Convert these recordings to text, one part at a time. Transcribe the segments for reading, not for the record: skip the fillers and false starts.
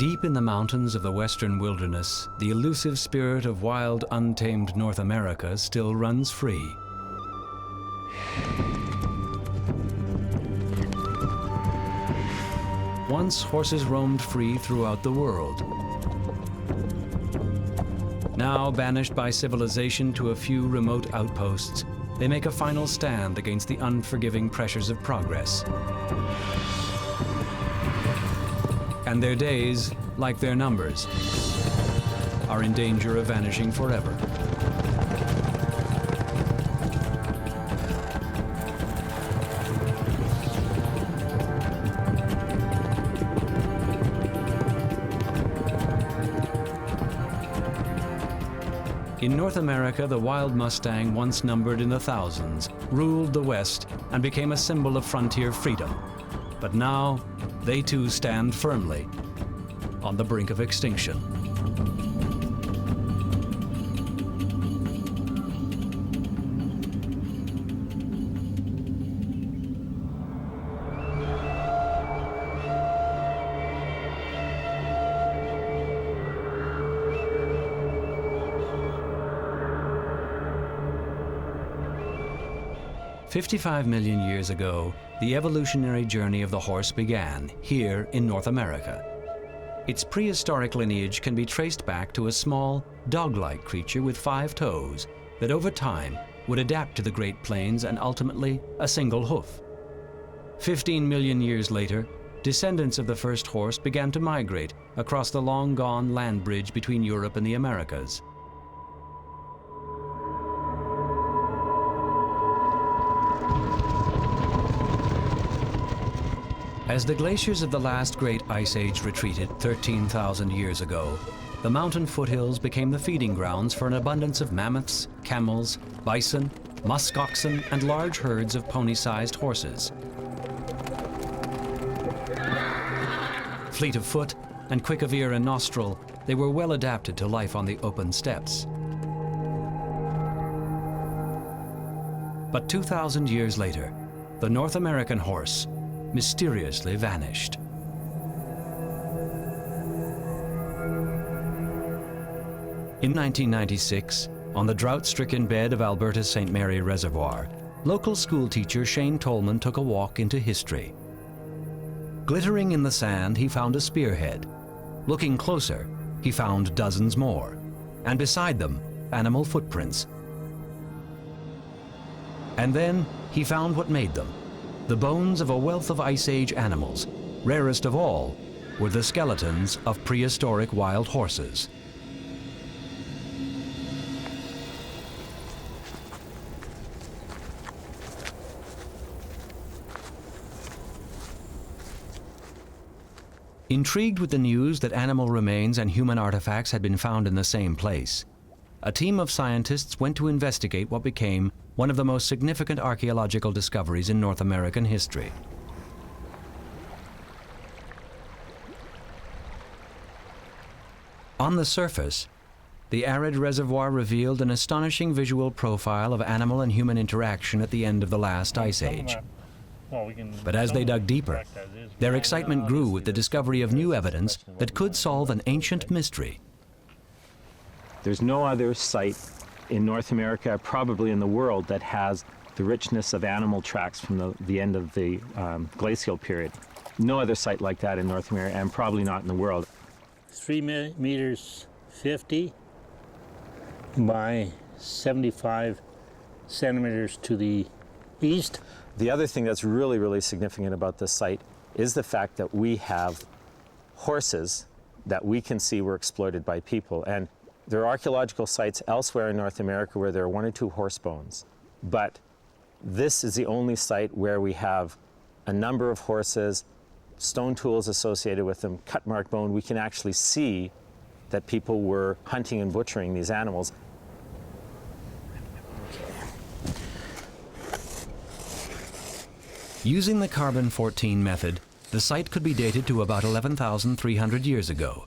Deep in the mountains of the western wilderness, the elusive spirit of wild, untamed North America still runs free. Once horses roamed free throughout the world. Now banished by civilization to a few remote outposts, they make a final stand against the unforgiving pressures of progress. And their days, like their numbers, are in danger of vanishing forever. In North America, the wild Mustang, once numbered in the thousands, ruled the West and became a symbol of frontier freedom. But now, they too stand firmly on the brink of extinction. "55 million years ago, the evolutionary journey of the horse began here in North America. Its prehistoric lineage can be traced back to a small, dog-like creature with 5 toes that over time would adapt to the Great Plains and ultimately a single hoof. 15 million years later, descendants of the first horse began to migrate across the long-gone land bridge between Europe and the Americas. As the glaciers of the last great ice age retreated 13,000 years ago, the mountain foothills became the feeding grounds for an abundance of mammoths, camels, bison, musk oxen, and large herds of pony-sized horses. Fleet of foot and quick of ear and nostril, they were well adapted to life on the open steppes. But 2,000 years later, the North American horse mysteriously vanished. In 1996, on the drought-stricken bed of Alberta's St. Mary Reservoir, local schoolteacher Shane Tolman took a walk into history. Glittering in the sand, he found a spearhead. Looking closer, he found dozens more, and beside them, animal footprints. And then he found what made them. The bones of a wealth of Ice Age animals. Rarest of all were the skeletons of prehistoric wild horses. Intrigued with the news that animal remains and human artifacts had been found in the same place, a team of scientists went to investigate what became one of the most significant archaeological discoveries in North American history. On the surface, the arid reservoir revealed an astonishing visual profile of animal and human interaction at the end of the last ice age. But as they dug deeper, their excitement grew with the discovery of new evidence that could solve an ancient mystery. There's no other site in North America, probably in the world, that has the richness of animal tracks from the end of the glacial period. No other site like that in North America, and probably not in the world. 3 meters 50 by 75 centimeters to the east. The other thing that's really, really significant about this site is the fact that we have horses that we can see were exploited by people. And there are archaeological sites elsewhere in North America where there are 1 or 2 horse bones. But this is the only site where we have a number of horses, stone tools associated with them, cut mark bone. We can actually see that people were hunting and butchering these animals. Using the carbon-14 method, the site could be dated to about 11,300 years ago,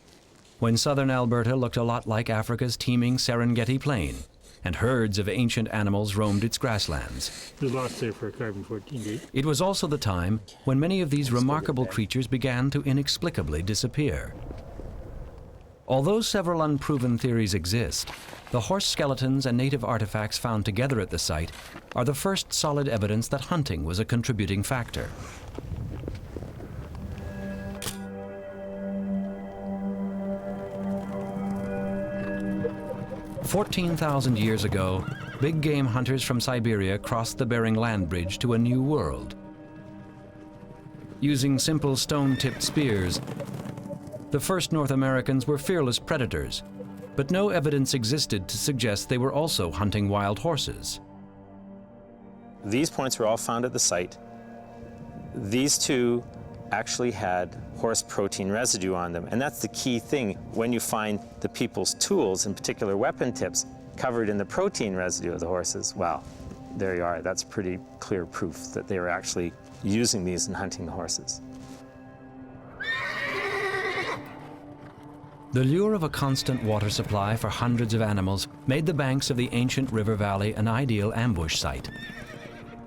when southern Alberta looked a lot like Africa's teeming Serengeti Plain, and herds of ancient animals roamed its grasslands. We lost there for a carbon-14 date. It was also the time when many of these remarkable creatures began to inexplicably disappear. Although several unproven theories exist, the horse skeletons and native artifacts found together at the site are the first solid evidence that hunting was a contributing factor. 14,000 years ago, big game hunters from Siberia crossed the Bering Land Bridge to a new world. Using simple stone-tipped spears, the first North Americans were fearless predators, but no evidence existed to suggest they were also hunting wild horses. These points were all found at the site. These two actually had horse protein residue on them, and that's the key thing. When you find the people's tools, in particular weapon tips, covered in the protein residue of the horses, well, there you are. That's pretty clear proof that they were actually using these in hunting the horses. The lure of a constant water supply for hundreds of animals made the banks of the ancient river valley an ideal ambush site.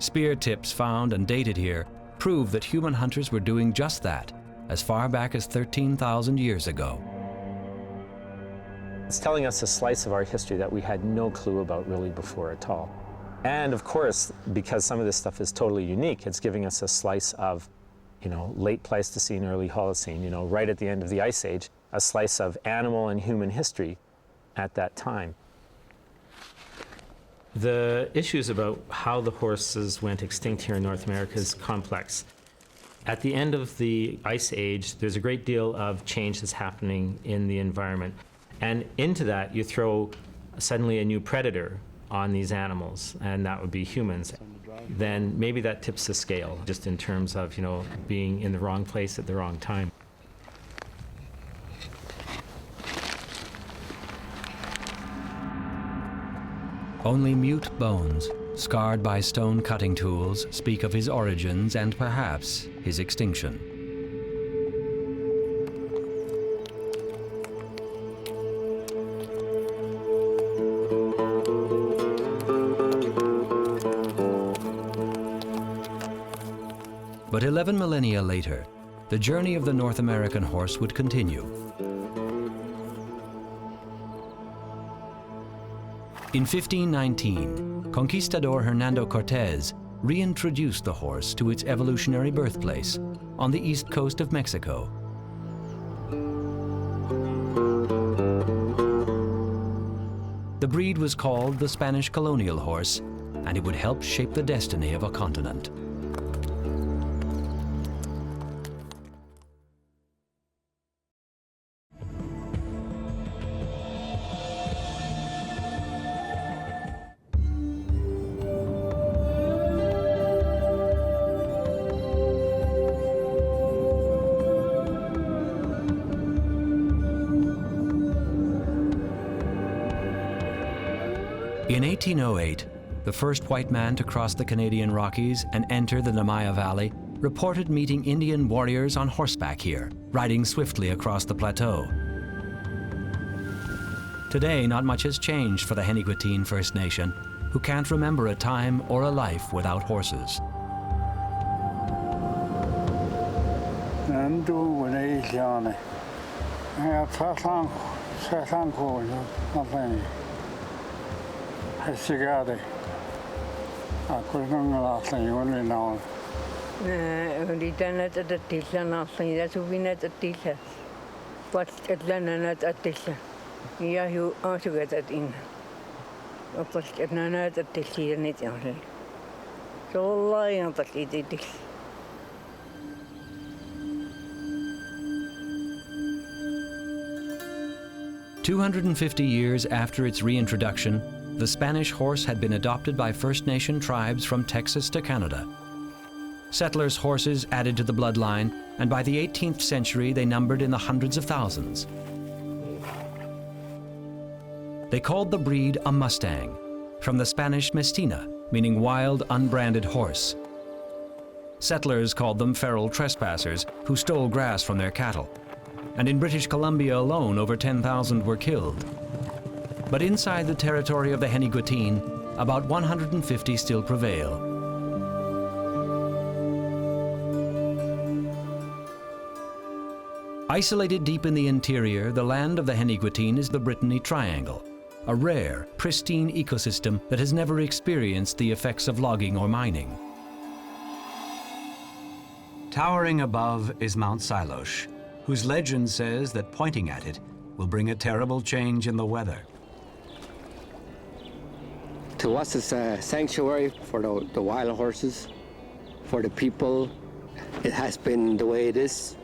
Spear tips found and dated here prove that human hunters were doing just that as far back as 13,000 years ago. It's telling us a slice of our history that we had no clue about really before at all. And of course, because some of this stuff is totally unique, it's giving us a slice of, late Pleistocene, early Holocene, right at the end of the Ice Age, a slice of animal and human history at that time. The issues about how the horses went extinct here in North America is complex. At the end of the Ice Age, there's a great deal of change that's happening in the environment. And into that, you throw suddenly a new predator on these animals, and that would be humans. Then maybe that tips the scale, just in terms of, being in the wrong place at the wrong time. Only mute bones, scarred by stone cutting tools, speak of his origins and perhaps his extinction. But 11 millennia later, the journey of the North American horse would continue. In 1519, conquistador Hernando Cortés reintroduced the horse to its evolutionary birthplace on the east coast of Mexico. The breed was called the Spanish colonial horse, and it would help shape the destiny of a continent. In 1808, the first white man to cross the Canadian Rockies and enter the Namaya Valley reported meeting Indian warriors on horseback here, riding swiftly across the plateau. Today, not much has changed for the Heniquitine First Nation, who can't remember a time or a life without horses. "250 years after its reintroduction, the Spanish horse had been adopted by First Nation tribes from Texas to Canada. Settlers' horses added to the bloodline, and by the 18th century they numbered in the hundreds of thousands. They called the breed a mustang, from the Spanish mestina, meaning wild, unbranded horse. Settlers called them feral trespassers who stole grass from their cattle, and in British Columbia alone over 10,000 were killed. But inside the territory of the Heniquitine, about 150 still prevail. Isolated deep in the interior, the land of the Heniguitine is the Brittany Triangle, a rare, pristine ecosystem that has never experienced the effects of logging or mining. Towering above is Mount Silosh, whose legend says that pointing at it will bring a terrible change in the weather. To us, it's a sanctuary for the wild horses, for the people. It has been the way it is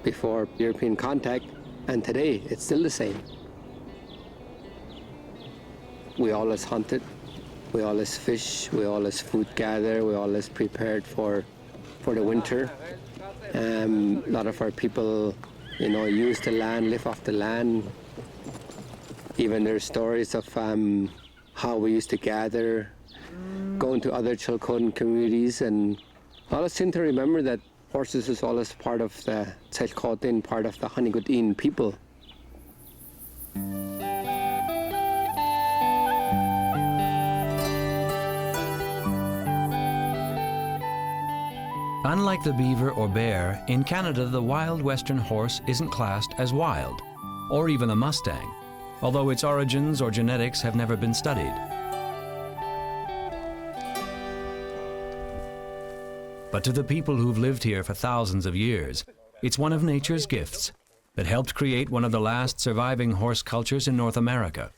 before European contact, and today it's still the same. We always hunted, we always fish, we always food gather, we always prepared for the winter. A lot of our people, use the land, live off the land. Even there's stories of how we used to gather, going to other Chilcotin communities, and I always seem to remember that horses is always part of the Chilcotin, part of the Heniguitine people. Unlike the beaver or bear, in Canada the wild western horse isn't classed as wild, or even the mustang, although its origins or genetics have never been studied. But to the people who've lived here for thousands of years, it's one of nature's gifts that helped create one of the last surviving horse cultures in North America.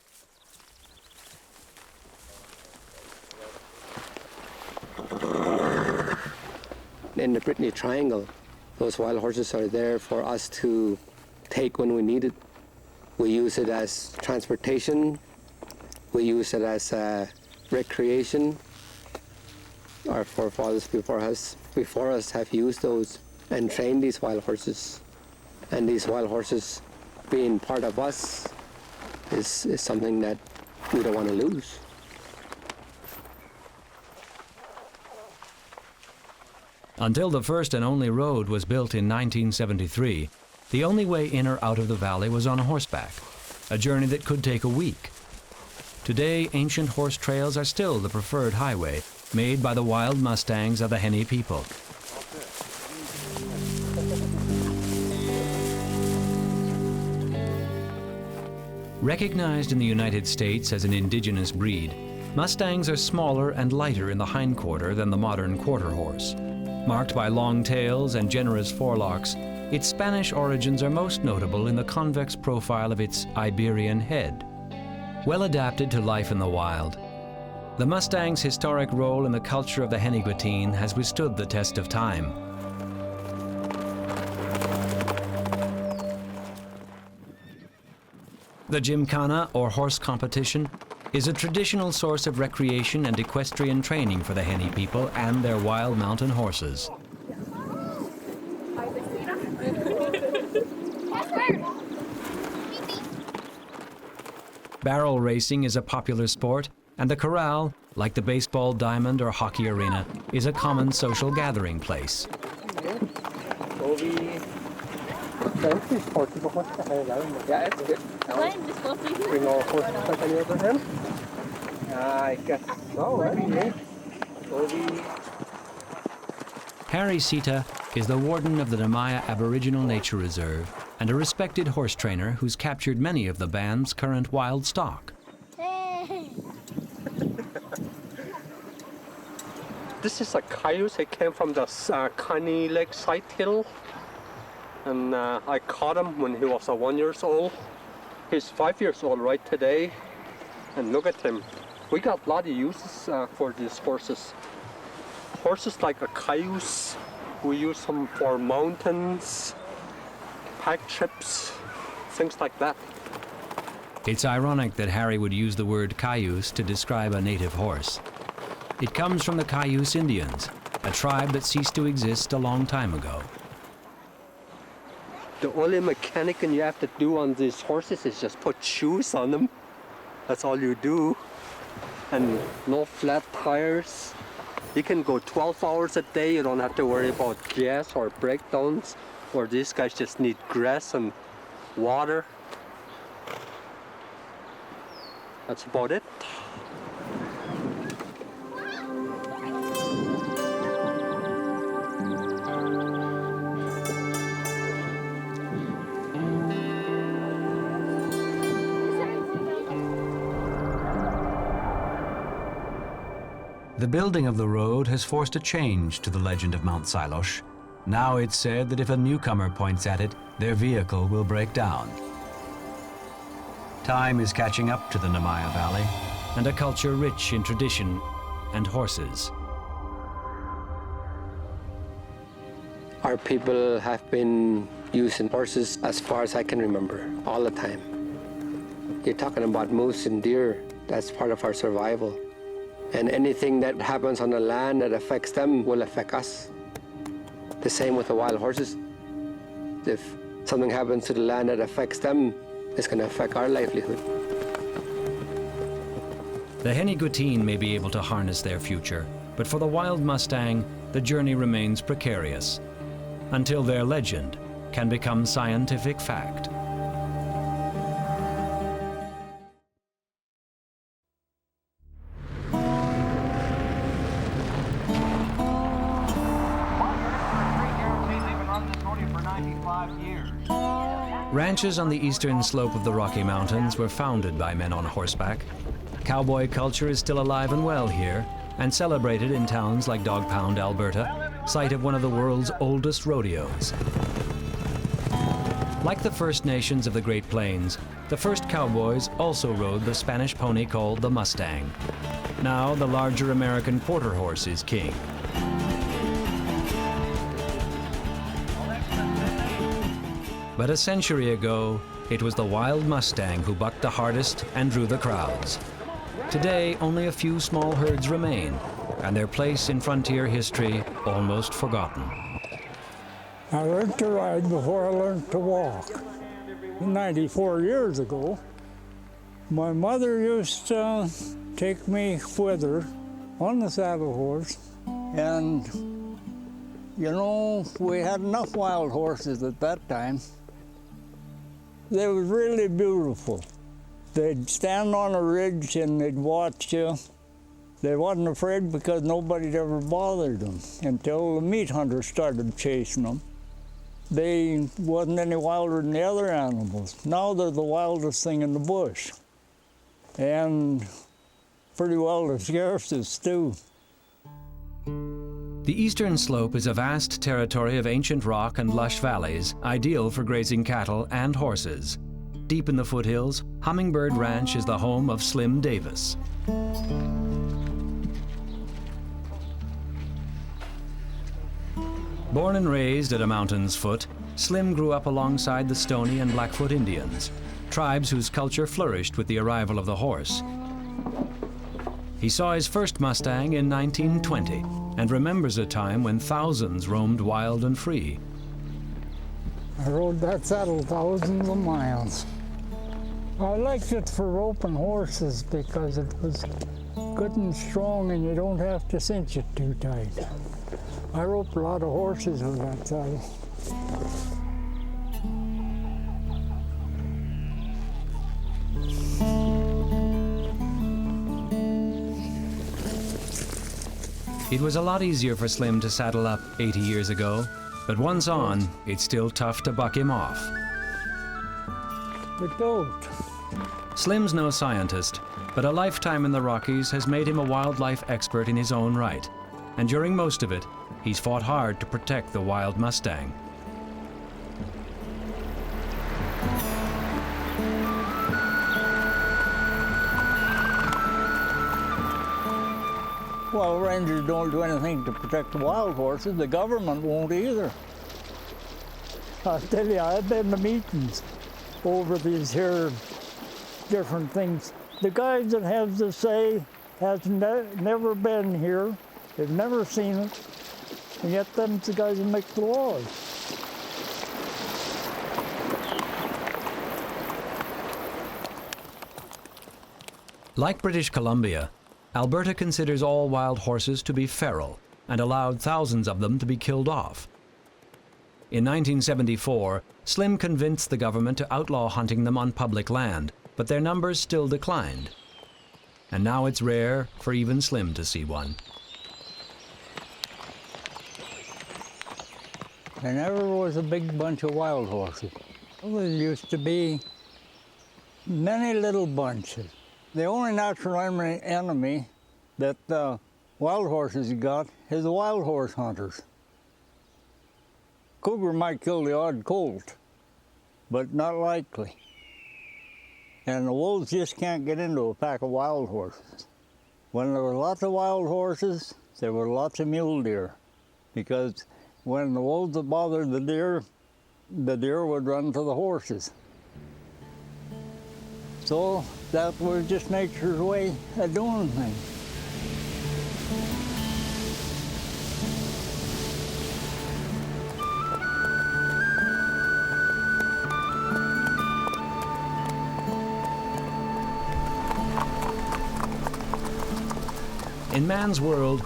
In the Brittany Triangle, those wild horses are there for us to take when we need it. We use it as transportation. We use it as recreation. Our forefathers before us have used those and trained these wild horses. And these wild horses being part of us is something that we don't want to lose. Until the first and only road was built in 1973, the only way in or out of the valley was on horseback, a journey that could take a week. Today, ancient horse trails are still the preferred highway, made by the wild mustangs of the Henny people. Recognized in the United States as an indigenous breed, mustangs are smaller and lighter in the hindquarter than the modern quarter horse. Marked by long tails and generous forelocks, its Spanish origins are most notable in the convex profile of its Iberian head. Well adapted to life in the wild, the mustang's historic role in the culture of the Heniguitine has withstood the test of time. The Gymkhana, or horse competition, is a traditional source of recreation and equestrian training for the Henny people and their wild mountain horses. Barrel racing is a popular sport, and the corral, like the baseball diamond or hockey arena, is a common social gathering place. Yeah, it's good. Bring all horses like on the other hand? I guess so, right? Harry Sita is the warden of the Namaya Aboriginal Nature Reserve and a respected horse trainer who's captured many of the band's current wild stock. This is a cayuse. It came from the Connie Lake side hill. And I caught him when he was 1 year old. He's 5 years old right today. And look at him. We got a lot of uses for these horses. Horses like a cayuse. We use them for mountains, pack trips, things like that. It's ironic that Harry would use the word cayuse to describe a native horse. It comes from the Cayuse Indians, a tribe that ceased to exist a long time ago. The only mechanic you have to do on these horses is just put shoes on them. That's all you do. And no flat tires. You can go 12 hours a day. You don't have to worry about gas or breakdowns. Or these guys just need grass and water. That's about it. The building of the road has forced a change to the legend of Mount Silosh. Now it's said that if a newcomer points at it, their vehicle will break down. Time is catching up to the Namaya Valley, and a culture rich in tradition and horses. Our people have been using horses as far as I can remember, all the time. You're talking about moose and deer, that's part of our survival. And anything that happens on the land that affects them will affect us. The same with the wild horses. If something happens to the land that affects them, it's going to affect our livelihood. The Henigutin may be able to harness their future, but for the wild Mustang, the journey remains precarious, until their legend can become scientific fact. Ranches on the eastern slope of the Rocky Mountains were founded by men on horseback. Cowboy culture is still alive and well here, and celebrated in towns like Dog Pound, Alberta, site of one of the world's oldest rodeos. Like the First Nations of the Great Plains, the first cowboys also rode the Spanish pony called the Mustang. Now the larger American quarter horse is king. But a century ago, it was the wild Mustang who bucked the hardest and drew the crowds. Today, only a few small herds remain, and their place in frontier history almost forgotten. I learned to ride before I learned to walk. 94 years ago, my mother used to take me with her on the saddle horse, and you know, we had enough wild horses at that time. They were really beautiful. They'd stand on a ridge and they'd watch you. They wasn't afraid because nobody ever bothered them until the meat hunters started chasing them. They wasn't any wilder than the other animals. Now they're the wildest thing in the bush. And pretty well the scarcest too. The eastern slope is a vast territory of ancient rock and lush valleys, ideal for grazing cattle and horses. Deep in the foothills, Hummingbird Ranch is the home of Slim Davis. Born and raised at a mountain's foot, Slim grew up alongside the Stony and Blackfoot Indians, tribes whose culture flourished with the arrival of the horse. He saw his first Mustang in 1920 and remembers a time when thousands roamed wild and free. I rode that saddle thousands of miles. I liked it for roping horses because it was good and strong and you don't have to cinch it too tight. I roped a lot of horses with that saddle. It was a lot easier for Slim to saddle up 80 years ago, but once on, it's still tough to buck him off. But don't. Slim's no scientist, but a lifetime in the Rockies has made him a wildlife expert in his own right. And during most of it, he's fought hard to protect the wild Mustang. Well, rangers don't do anything to protect the wild horses. The government won't either. I'll tell you, I've been to meetings over these here different things. The guys that have the say has never been here. They've never seen it. And yet them's the guys who make the laws. Like British Columbia, Alberta considers all wild horses to be feral and allowed thousands of them to be killed off. In 1974, Slim convinced the government to outlaw hunting them on public land, but their numbers still declined. And now it's rare for even Slim to see one. There never was a big bunch of wild horses. There used to be many little bunches. The only natural enemy that wild horses you got is the wild horse hunters. Cougar might kill the odd colt, but not likely. And the wolves just can't get into a pack of wild horses. When there were lots of wild horses, there were lots of mule deer, because when the wolves would bother the deer would run to the horses. So that was just nature's way of doing things. In man's world,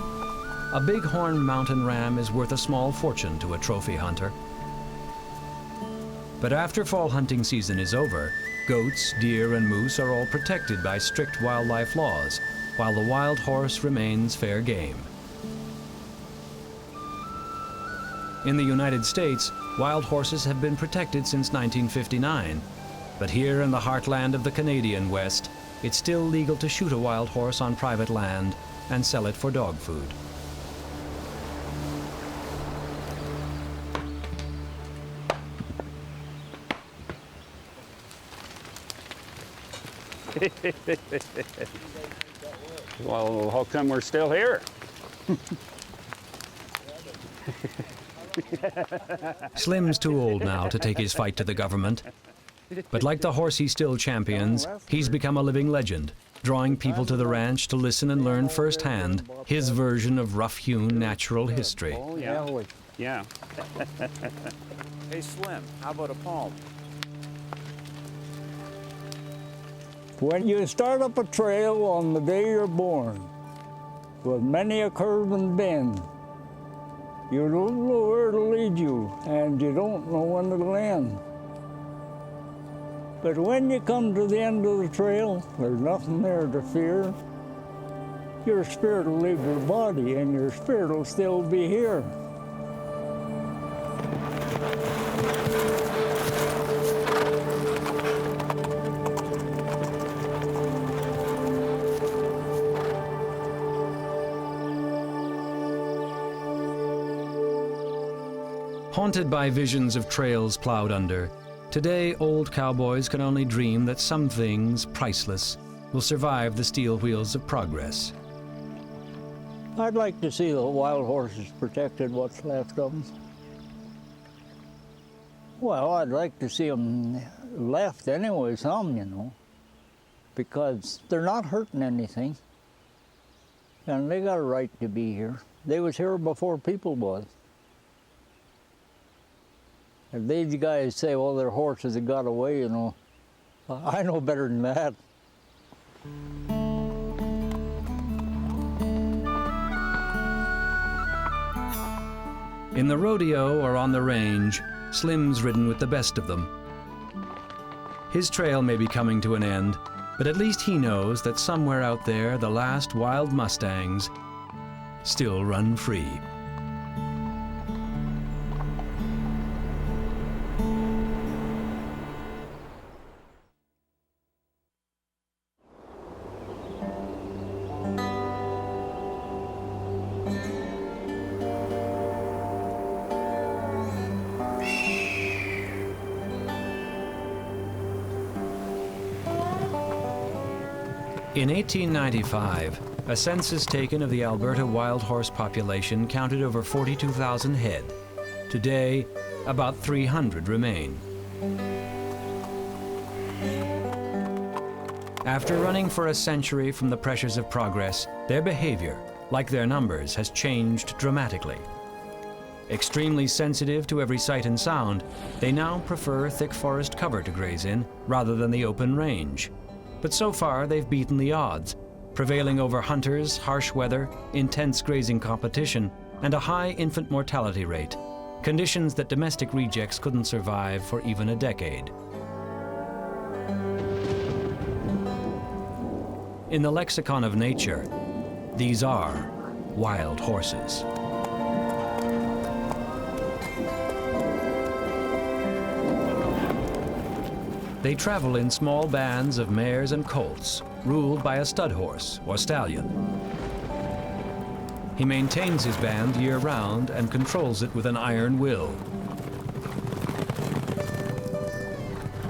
a bighorn mountain ram is worth a small fortune to a trophy hunter. But after fall hunting season is over, goats, deer, and moose are all protected by strict wildlife laws, while the wild horse remains fair game. In the United States, wild horses have been protected since 1959, but here in the heartland of the Canadian West, it's still legal to shoot a wild horse on private land and sell it for dog food. Well, how come we're still here? Slim's too old now to take his fight to the government. But like the horse he still champions, he's become a living legend, drawing people to the ranch to listen and learn firsthand his version of rough-hewn natural history. Oh, yeah. Yeah. Hey, Slim, how about a palm? When you start up a trail on the day you're born, with many a curve and bend, you don't know where to lead you, and you don't know when it'll end. But when you come to the end of the trail, there's nothing there to fear. Your spirit will leave your body, and your spirit will still be here. Haunted by visions of trails plowed under, today old cowboys can only dream that some things, priceless, will survive the steel wheels of progress. I'd like to see the wild horses protected, what's left of them. Well, I'd like to see them left anyway, some, you know, because they're not hurting anything, and they got a right to be here. They was here before people was. If these guys say, well, their horses have got away, you know, I know better than that. In the rodeo or on the range, Slim's ridden with the best of them. His trail may be coming to an end, but at least he knows that somewhere out there the last wild Mustangs still run free. In 1895, a census taken of the Alberta wild horse population counted over 42,000 head. Today, about 300 remain. After running for a century from the pressures of progress, their behavior, like their numbers, has changed dramatically. Extremely sensitive to every sight and sound, they now prefer thick forest cover to graze in rather than the open range. But so far, they've beaten the odds, prevailing over hunters, harsh weather, intense grazing competition, and a high infant mortality rate, conditions that domestic rejects couldn't survive for even a decade. In the lexicon of nature, these are wild horses. They travel in small bands of mares and colts, ruled by a stud horse or stallion. He maintains his band year-round and controls it with an iron will.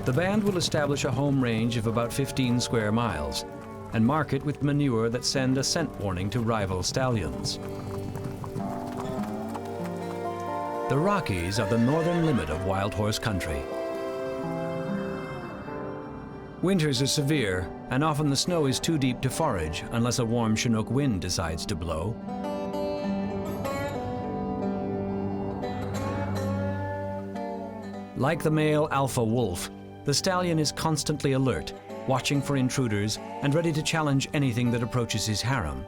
The band will establish a home range of about 15 square miles and mark it with manure that send a scent warning to rival stallions. The Rockies are the northern limit of wild horse country. Winters are severe, and often the snow is too deep to forage unless a warm Chinook wind decides to blow. Like the male alpha wolf, the stallion is constantly alert, watching for intruders and ready to challenge anything that approaches his harem.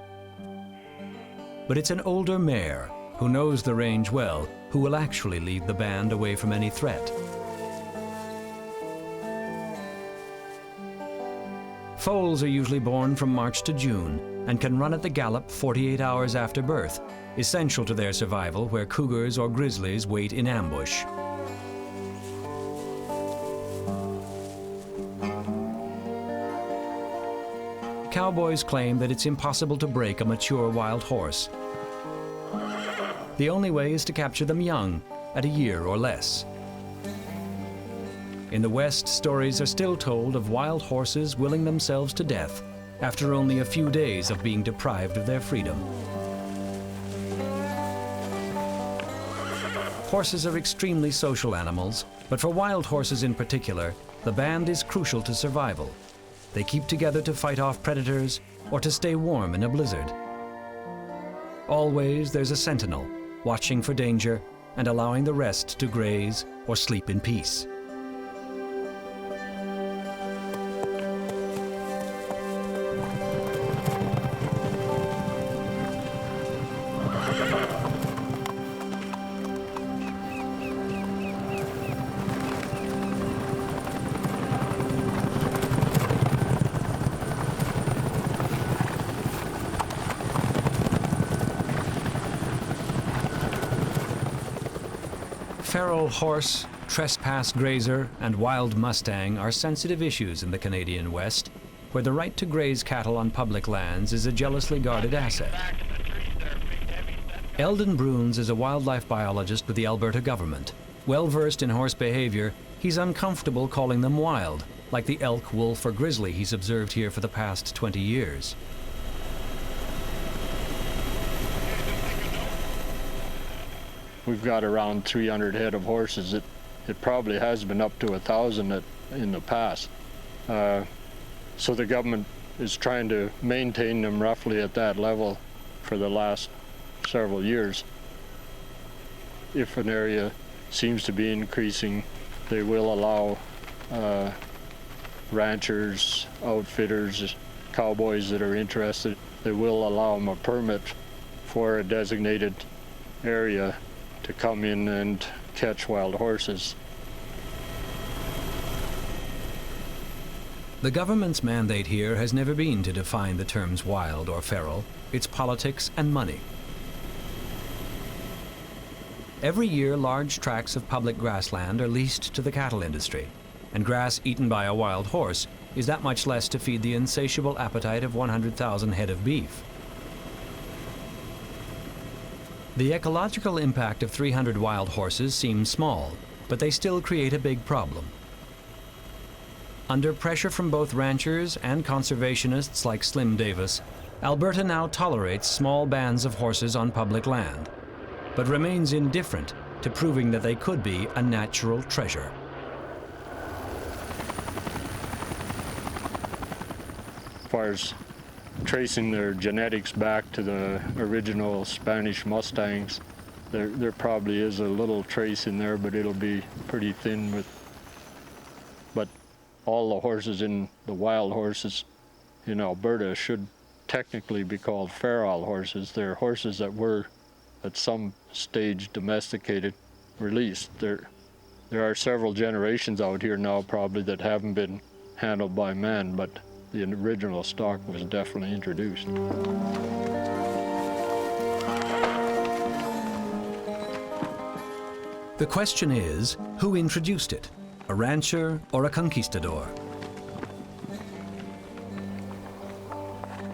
But it's an older mare who knows the range well who will actually lead the band away from any threat. Foals are usually born from March to June and can run at the gallop 48 hours after birth, essential to their survival where cougars or grizzlies wait in ambush. Cowboys claim that it's impossible to break a mature wild horse. The only way is to capture them young, at a year or less. In the West, stories are still told of wild horses willing themselves to death after only a few days of being deprived of their freedom. Horses are extremely social animals, but for wild horses in particular, the band is crucial to survival. They keep together to fight off predators or to stay warm in a blizzard. Always there's a sentinel, watching for danger and allowing the rest to graze or sleep in peace. Feral horse, trespass grazer, and wild mustang are sensitive issues in the Canadian West, where the right to graze cattle on public lands is a jealously guarded asset. Eldon Bruns is a wildlife biologist with the Alberta government. Well versed in horse behavior, he's uncomfortable calling them wild, like the elk, wolf, or grizzly he's observed here for the past 20 years. We've got around 300 head of horses. It probably has been up to 1,000 in the past. So the government is trying to maintain them roughly at that level for the last several years. If an area seems to be increasing, they will allow ranchers, outfitters, cowboys that are interested, they will allow them a permit for a designated area to come in and catch wild horses. The government's mandate here has never been to define the terms wild or feral. It's politics and money. Every year, large tracts of public grassland are leased to the cattle industry, and grass eaten by a wild horse is that much less to feed the insatiable appetite of 100,000 head of beef. The ecological impact of 300 wild horses seems small, but they still create a big problem. Under pressure from both ranchers and conservationists like Slim Davis, Alberta now tolerates small bands of horses on public land, but remains indifferent to proving that they could be a natural treasure. As far as tracing their genetics back to the original Spanish Mustangs, there probably is a little trace in there, but it'll be pretty thin. But all the horses in the wild horses in Alberta should technically be called feral horses. They're horses that were at some stage domesticated, released. There are several generations out here now probably that haven't been handled by man, but the original stock was definitely introduced. The question is, who introduced it? A rancher or a conquistador?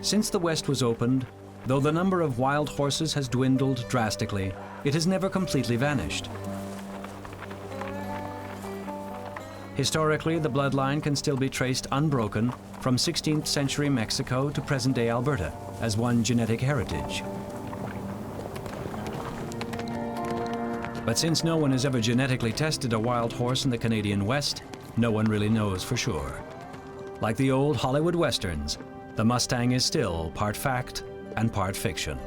Since the West was opened, Though the number of wild horses has dwindled drastically, it has never completely vanished. Historically, the bloodline can still be traced unbroken from 16th century Mexico to present-day Alberta as one genetic heritage. But since no one has ever genetically tested a wild horse in the Canadian West, no one really knows for sure. Like the old Hollywood westerns, the Mustang is still part fact and part fiction.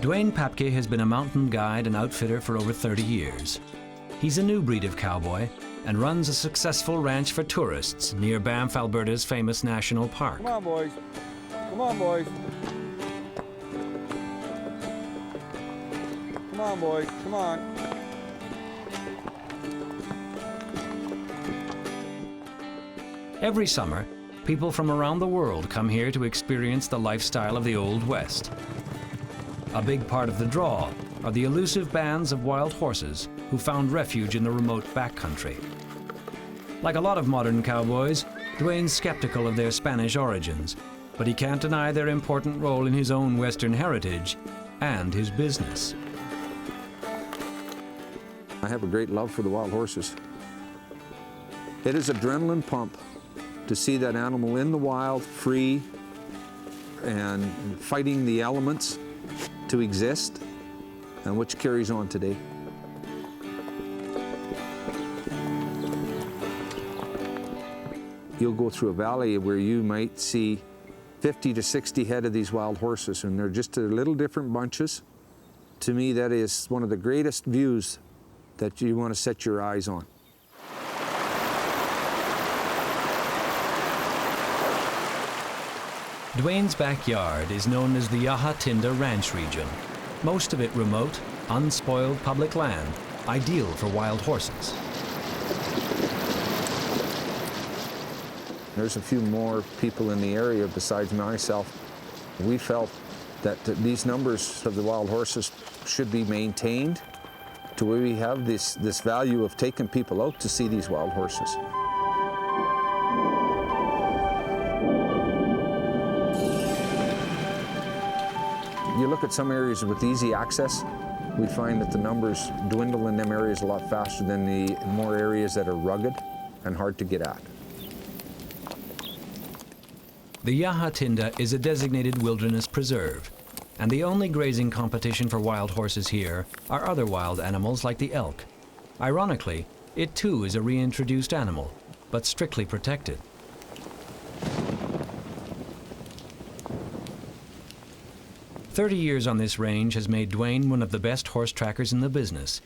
Dwayne Papke has been a mountain guide and outfitter for over 30 years. He's a new breed of cowboy and runs a successful ranch for tourists near Banff, Alberta's famous national park. Come on, boys. Come on, boys. Come on, boys. Come on. Every summer, people from around the world come here to experience the lifestyle of the Old West. A big part of the draw are the elusive bands of wild horses who found refuge in the remote backcountry. Like a lot of modern cowboys, Dwayne's skeptical of their Spanish origins, but he can't deny their important role in his own Western heritage and his business. I have a great love for the wild horses. It is adrenaline pump to see that animal in the wild, free, and fighting the elements to exist, and which carries on today. You'll go through a valley where you might see 50 to 60 head of these wild horses, and they're just little different bunches. To me, that is one of the greatest views that you want to set your eyes on. Dwayne's backyard is known as the Yahatinda Ranch region, most of it remote, unspoiled public land, ideal for wild horses. There's a few more people in the area besides myself. We felt that these numbers of the wild horses should be maintained to where we have this value of taking people out to see these wild horses. You look at some areas with easy access, we find that the numbers dwindle in them areas a lot faster than the more areas that are rugged and hard to get at. The Yahatinda is a designated wilderness preserve, and the only grazing competition for wild horses here are other wild animals like the elk. Ironically, it too is a reintroduced animal, but strictly protected. "30 years on this range has made Dwayne one of the best horse trackers in the business,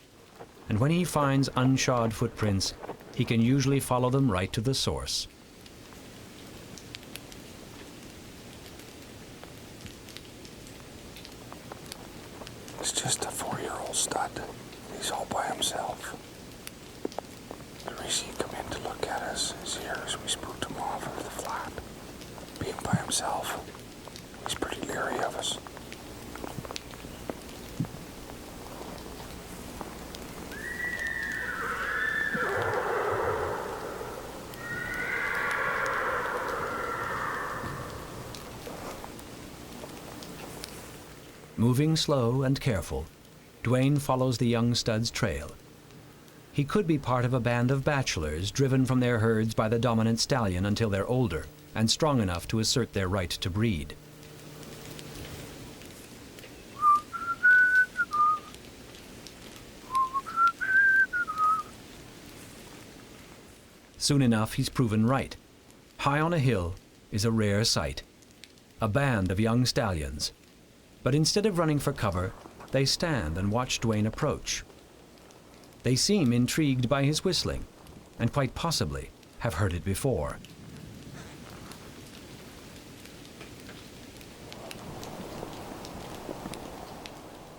and when he finds unshod footprints, he can usually follow them right to the source. It's just a 4-year-old stud. He's all by himself. The reason he come in to look at us is here as we spooked him off over the flat. Being by himself, he's pretty leery of us. Moving slow and careful, Dwayne follows the young stud's trail. He could be part of a band of bachelors driven from their herds by the dominant stallion until they're older and strong enough to assert their right to breed. Soon enough, he's proven right. High on a hill is a rare sight, a band of young stallions. But instead of running for cover, they stand and watch Dwayne approach. They seem intrigued by his whistling, and quite possibly have heard it before.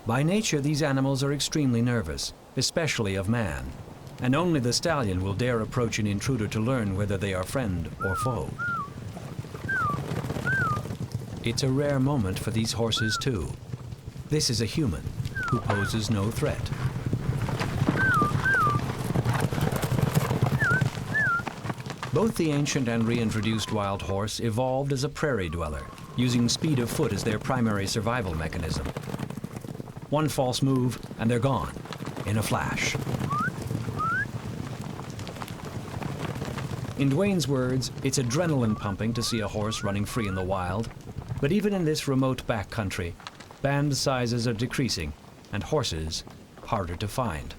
By nature, these animals are extremely nervous, especially of man. and only the stallion will dare approach an intruder to learn whether they are friend or foe. It's a rare moment for these horses too. This is a human who poses no threat. Both the ancient and reintroduced wild horse evolved as a prairie dweller, using speed of foot as their primary survival mechanism. One false move and they're gone, in a flash. In Dwayne's words, it's adrenaline pumping to see a horse running free in the wild, but even in this remote backcountry, band sizes are decreasing and horses harder to find.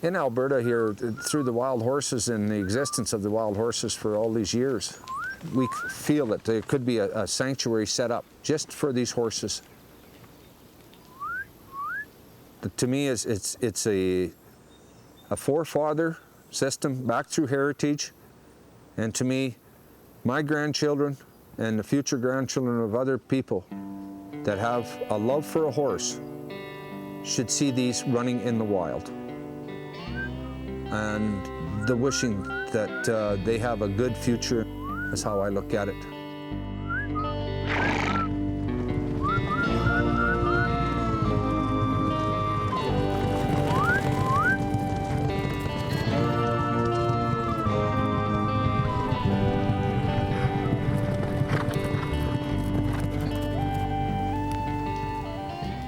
In Alberta here, through the wild horses and the existence of the wild horses for all these years, we feel that there could be a sanctuary set up just for these horses. To me, it's a forefather system back through heritage, and to me, my grandchildren and the future grandchildren of other people that have a love for a horse should see these running in the wild. And the wishing that they have a good future is how I look at it.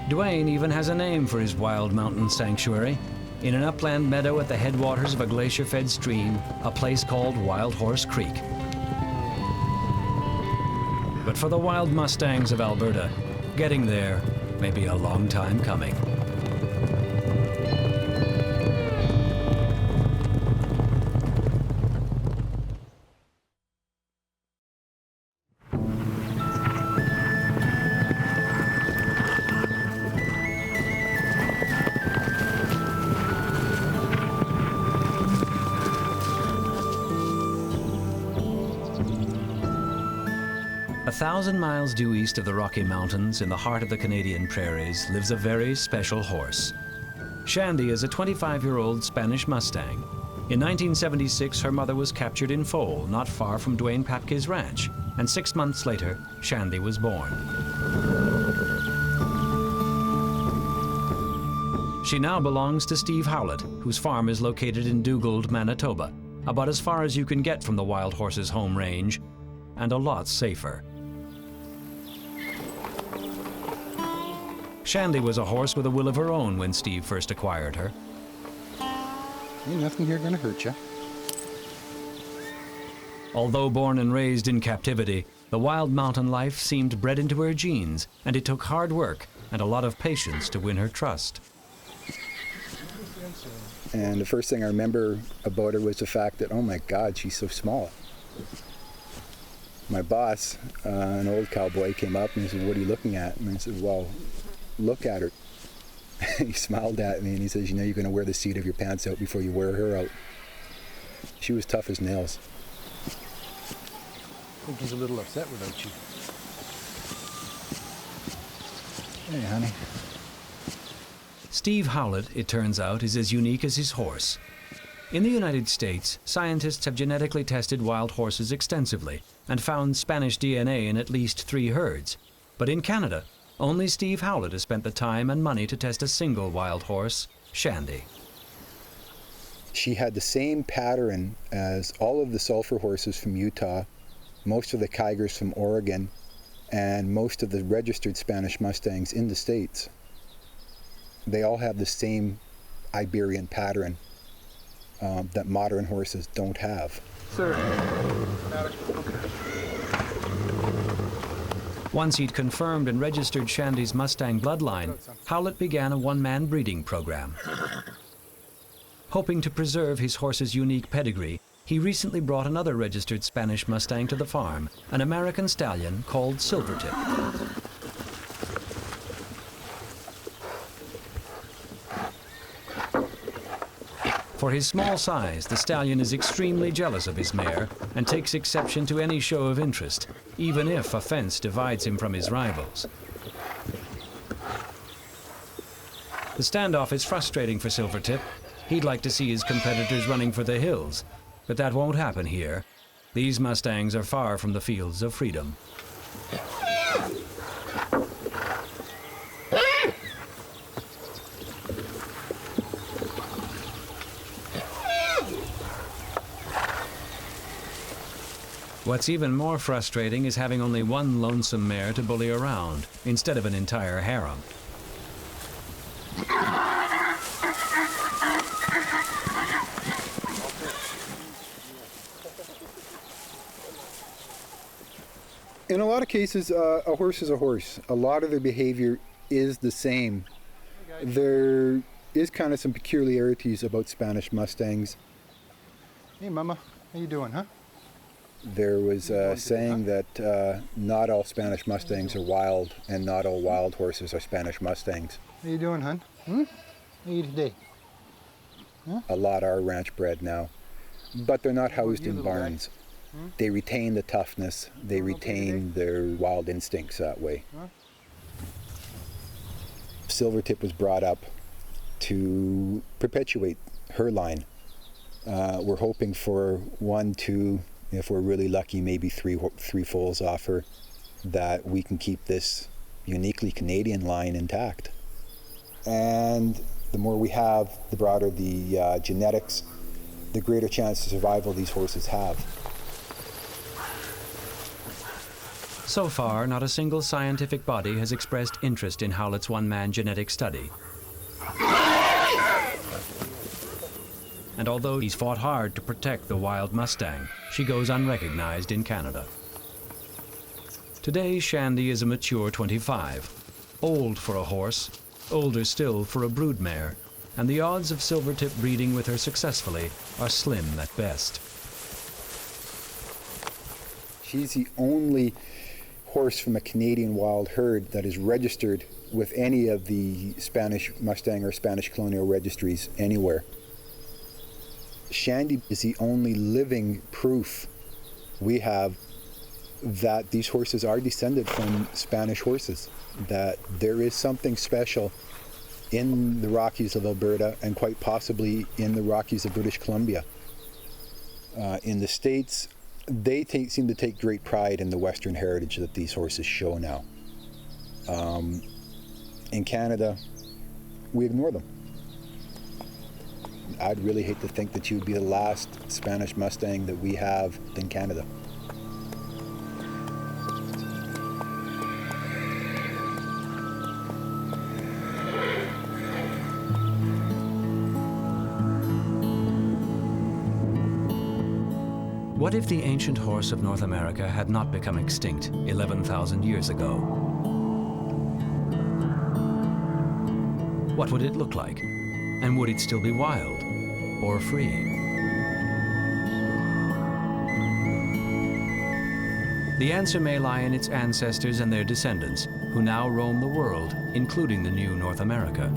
Dwayne even has a name for his wild mountain sanctuary. In an upland meadow at the headwaters of a glacier-fed stream, a place called Wild Horse Creek. But for the wild Mustangs of Alberta, getting there may be a long time coming. A 1,000 miles due east of the Rocky Mountains, in the heart of the Canadian prairies, lives a very special horse. Shandy is a 25-year-old Spanish Mustang. In 1976, her mother was captured in foal, not far from Dwayne Papke's ranch, and 6 months later, Shandy was born. She now belongs to Steve Howlett, whose farm is located in Dugald, Manitoba, about as far as you can get from the wild horse's home range, and a lot safer. Shandy was a horse with a will of her own when Steve first acquired her. Ain't nothing here gonna hurt you. Although born and raised in captivity, the wild mountain life seemed bred into her genes, and it took hard work and a lot of patience to win her trust. And the first thing I remember about her was the fact that, oh my God, she's so small. My boss, an old cowboy, came up and he said, "What are you looking at?" And I said, "Well, look at her." He smiled at me and he says, "You know, you're going to wear the seat of your pants out before you wear her out." She was tough as nails. I think he's a little upset without you. Hey, honey. Steve Howlett, it turns out, is as unique as his horse. In the United States, scientists have genetically tested wild horses extensively and found Spanish DNA in at least 3 herds. But in Canada, only Steve Howlett has spent the time and money to test a single wild horse, Shandy. She had the same pattern as all of the sulfur horses from Utah, most of the Tigers from Oregon, and most of the registered Spanish Mustangs in the States. They all have the same Iberian pattern that modern horses don't have. Sir. Once he'd confirmed and registered Shandy's Mustang bloodline, Howlett began a one-man breeding program. Hoping to preserve his horse's unique pedigree, he recently brought another registered Spanish Mustang to the farm, an American stallion called Silvertip. For his small size, the stallion is extremely jealous of his mare and takes exception to any show of interest, even if a fence divides him from his rivals. The standoff is frustrating for Silvertip. He'd like to see his competitors running for the hills, but that won't happen here. These Mustangs are far from the fields of freedom. What's even more frustrating is having only one lonesome mare to bully around, instead of an entire harem. In a lot of cases, a horse is a horse. A lot of their behavior is the same. There is kind of some peculiarities about Spanish Mustangs. Hey, Mama, how you doing, huh? There was a saying that not all Spanish Mustangs are wild, and not all wild horses are Spanish Mustangs. How you doing, hon? Hmm? How you today? Huh? A lot are ranch bred now, but they're not housed in barns. They retain the toughness, they retain their wild instincts that way. Silvertip was brought up to perpetuate her line. We're hoping for 1, 2, if we're really lucky, maybe three foals off her, that we can keep this uniquely Canadian line intact. And the more we have, the broader the genetics, the greater chance of survival these horses have. So far, not a single scientific body has expressed interest in Howlett's one-man genetic study. And although he's fought hard to protect the wild Mustang, she goes unrecognized in Canada. Today, Shandy is a mature 25, old for a horse, older still for a broodmare, and the odds of Silvertip breeding with her successfully are slim at best. She's the only horse from a Canadian wild herd that is registered with any of the Spanish Mustang or Spanish colonial registries anywhere. Shandy is the only living proof we have that these horses are descended from Spanish horses, that there is something special in the Rockies of Alberta and quite possibly in the Rockies of British Columbia. In the States, they seem to take great pride in the Western heritage that these horses show now. In Canada, we ignore them. I'd really hate to think that you would be the last Spanish Mustang that we have in Canada. What if the ancient horse of North America had not become extinct 11,000 years ago? What would it look like? And would it still be wild or free? The answer may lie in its ancestors and their descendants, who now roam the world, including the new North America.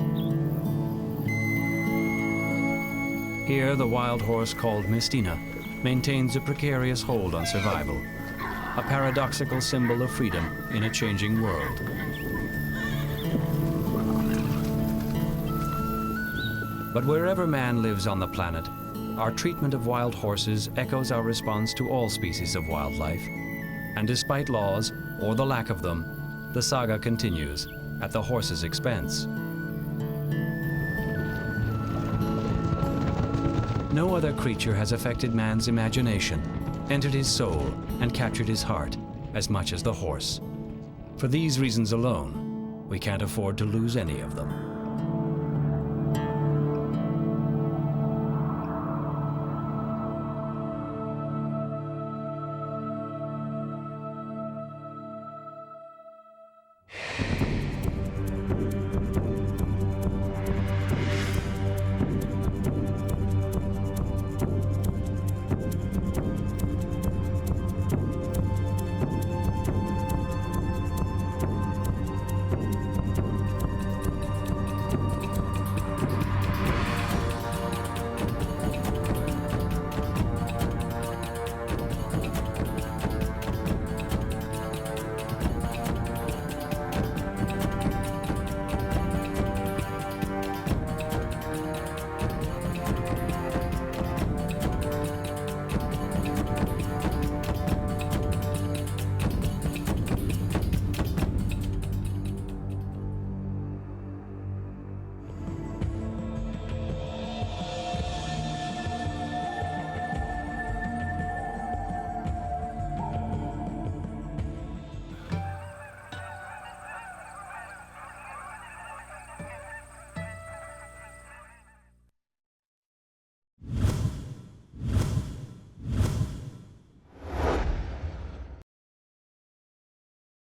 Here, the wild horse called Mestina maintains a precarious hold on survival, a paradoxical symbol of freedom in a changing world. But wherever man lives on the planet, our treatment of wild horses echoes our response to all species of wildlife. And despite laws, or the lack of them, the saga continues at the horse's expense. No other creature has affected man's imagination, entered his soul, and captured his heart as much as the horse. For these reasons alone, we can't afford to lose any of them.